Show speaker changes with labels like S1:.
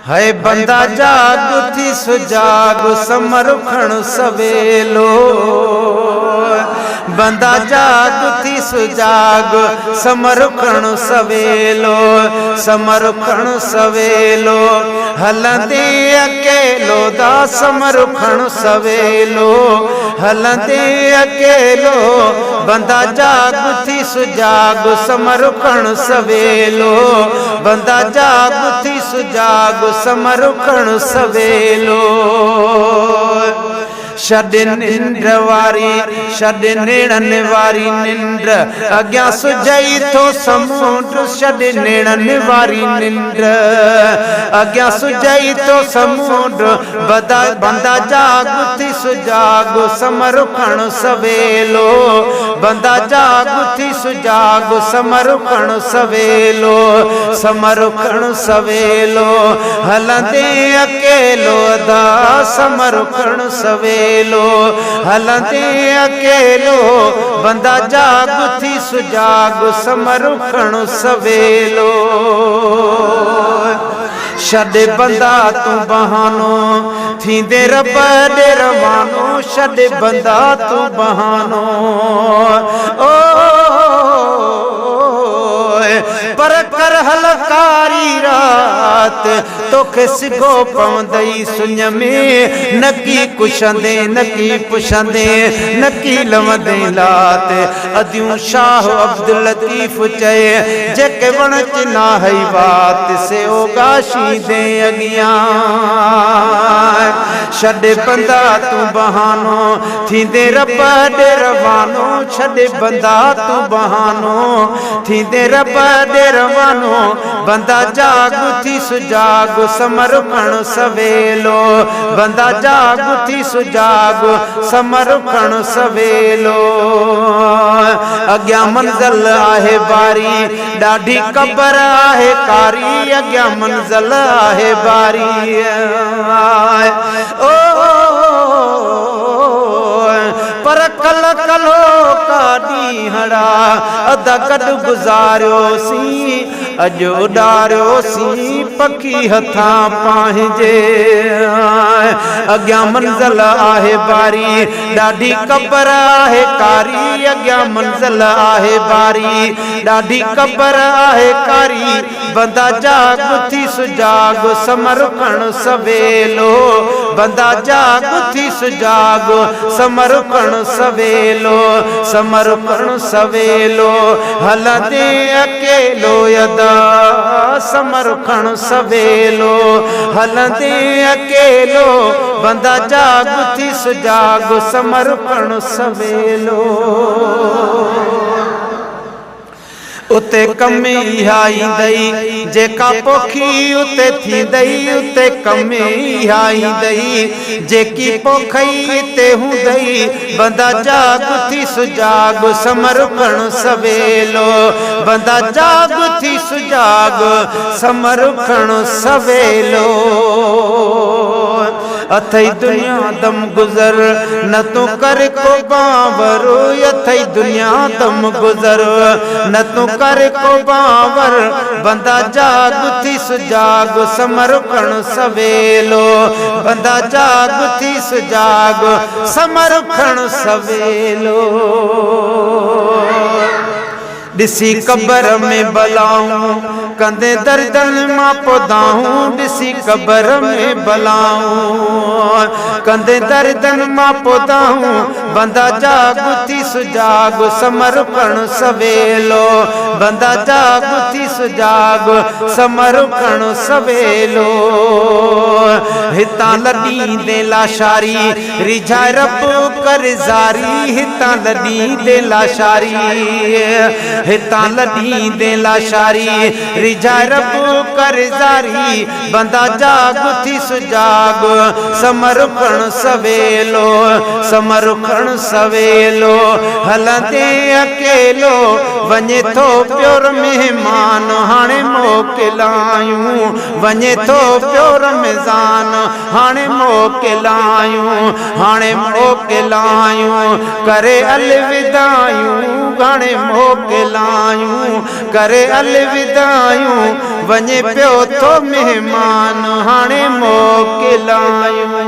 S1: है बंदा जाग थी सुजाग समरुखण सवेलो बंदा जाग थी सुजाग समरुखण सवेलो समरुखण सवेलो हलंदे अकेलो दा समरुखण सवेलो हलंदे अकेलो बंदा जाग थी सुजाग समरुखण सवेलो बंदा जाग थी सुजाग समरुखण सवेलो छॾ निंड वारी छॾ नेणन वारी निंड अॻियां सुझई थो समुंड छॾ नेणन वारी निंड अॻियां सुझई थो समुंड बंदा जाग थी सुजाग समरुखण सवेलो बंदा जाग थी सुजाग समरुखण सवेलो समरुखण सवेलो हलंदे अकेलो दा समरुखण सवेलो हलंदे अकेलो बंदा जाग थी सुजाग समरुखण सवेलो छॾ बंदा तू बहानो थींदे रब ॾे रवानो छॾ बंदा तू बहानो ओ पर कर हलकारी रात तोखे सिगो पवंदई सुञ में नकी कुशंदे नकी पुछंदे नकी लवंदे लात अदियूं शाह अब्दुल लतीफ चए जेके वण चिना हई बात से ओगाशी दे अगियां छॾ बंदा तू बहानो थींदे रब ॾे रवानो छॾ बंदा तू बहानो थींदे रब ॾे रवानो बंदा जाग थी सुजाग समरुखण सवेलो बंदा जाग थी सुजाग समरुखण सवेलो अॻियां मंज़िल आहे बारी ॾाढी क़बर आहे कारी अॻियां मंज़िल आहे बारी ओ पर कल कलो काॾी हड़ा अध गॾु गुज़ारियोसीं अॼु उॾारियोसीं पखी हथां पंहिंजे अॻियां मंज़िल आहे बारी ॾाढी क़बर आहे कारी अॻियां मंज़िल आहे बारी ॾाढी क़बर आहे कारी बंदा जाग थी सुजाग समरुखण सवेलो बंदा जाग थी सुजाग समरुखण सवेलो समरुखण सवेलो हलंदे अकेलो यदा समरुखण सवेलो हलंदे अकेलो बंदा जाग थी सुजाग समरुखण सवेलो उते कमी ईंदई जेका पोखी उते थींदई उते कमी ईंदई जेकी पोखई हिते हूंदई बंदा जाग थी सुजाग समरुखण सवेलो बंदा जाग थी सुजाग समरुखण सवेलो अथई दुनिया दम गुज़र न तू कर को बावर अथई दुनिया दम गुज़र न तू कर को बावर बंदा जाग थी सुजाग समरुखण सवेलो बंदा जाग थी सुजाग समरुखण सवेलो ॾिसी क़बर में बलाऊं कंदे दर्दन मां पोदाऊं ॾिसी क़बर में बलाऊं कंदे दर्दन मां पोदाऊं बंदा जाग थी सुजाग समरुखण सवेलो बंदा जाग थी सुजाग समरुखण सवेलो हितां लॾींदे लाशारी रिझाए रब कर ज़ारी हितां लॾींदे लाशारी हितां लॾींदे लाशारी रिझाए रब कर ज़ारी बंदा जाग थी सुजाग समरुखण सवेलो समरुखण सवेलो हलंदे अकेलो वञे थो प्योर महिमान हाणे मोक मोकिलायूं वञे थो पियो रमज़ान हाणे मोकिलायूं हाणे मोकिलायूं करे अलविदायूं हाणे मोकिलायूं करे अलविदायूं वञे पियो थो मेहमान हाणे मोकिलायूं।